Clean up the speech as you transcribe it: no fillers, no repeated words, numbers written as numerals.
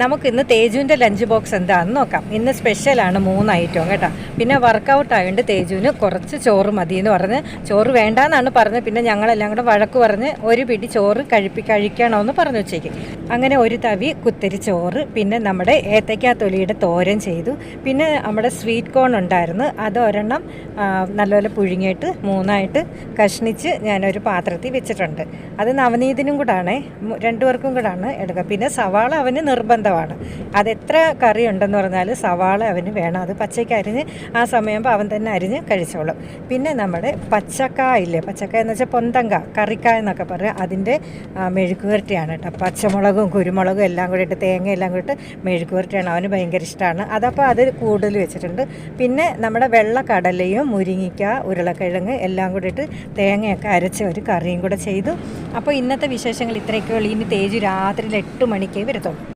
നമുക്കിന്ന് തേജുവിൻ്റെ lunch box എന്താണെന്ന് നോക്കാം. ഇന്ന് സ്പെഷ്യലാണ് 3 ഐറ്റം കേട്ടോ. പിന്നെ വർക്കൗട്ട് ആയതുകൊണ്ട് തേജുവിന് കുറച്ച് ചോറ് മതി എന്ന് പറഞ്ഞ് ചോറ് വേണ്ടാന്നാണ് പറഞ്ഞത്. പിന്നെ ഞങ്ങളെല്ലാം കൂടെ വഴക്ക് പറഞ്ഞ് ഒരു പിടി ചോറ് കഴിക്കണമെന്ന് പറഞ്ഞു ഉച്ചയ്ക്ക്. അങ്ങനെ ഒരു തവി കുത്തരി ചോറ്, പിന്നെ നമ്മുടെ ഏത്തയ്ക്കാത്തൊലിയുടെ തോരൻ ചെയ്തു. പിന്നെ നമ്മുടെ സ്വീറ്റ് കോൺ ഉണ്ടായിരുന്നു, അത് ഒരെണ്ണം നല്ലപോലെ പുഴുങ്ങിയിട്ട് 3ആയിട്ട് കഷ്ണിച്ച് ഞാനൊരു പാത്രത്തിൽ വെച്ചിട്ടുണ്ട്. അത് നവനീതിനും കൂടാണ്, 2 പേർക്കും കൂടാണ് എടുക്കുക. പിന്നെ സവാള അവന് നിർബന്ധമാണ്. അതെത്ര കറി ഉണ്ടെന്ന് പറഞ്ഞാൽ സവാള അവന് വേണം. അത് പച്ചയ്ക്ക് അരിഞ്ഞ് ആ സമയമാകുമ്പോൾ അവൻ തന്നെ അരിഞ്ഞ് കഴിച്ചോളും. പിന്നെ നമ്മുടെ പച്ചക്കായ ഇല്ലേ, പച്ചക്കായ എന്ന് വെച്ചാൽ പൊന്തങ്ക, കറിക്കായ എന്നൊക്കെ പറയാം, അതിൻ്റെ മെഴുക്കുവരട്ടിയാണ് കേട്ടോ. പച്ചമുളകും കുരുമുളകും എല്ലാം കൂടി ഇട്ട്, തേങ്ങ എല്ലാം കൂടി ഇട്ട് മെഴുക്കുവരട്ടിയാണ്, അവന് ഭയങ്കര ഇഷ്ടമാണ്. അതപ്പോൾ അത് കൂടുതൽ വെച്ചിട്ടുണ്ട്. പിന്നെ നമ്മുടെ വെള്ളക്കടലയും മുരിങ്ങിക്ക, ഉരുളക്കിഴങ്ങ് എല്ലാം കൂടി ഇട്ട് തേങ്ങയൊക്കെ അരച്ച ഒരു കറിയും കൂടെ ചെയ്തു. അപ്പോൾ ഇന്നത്തെ വിശേഷങ്ങൾ ഇത്രയൊക്കെ ഉള്ളൂ. ഇനി തേജു രാത്രി 8 മണിക്കേ വരത്തുള്ളൂ.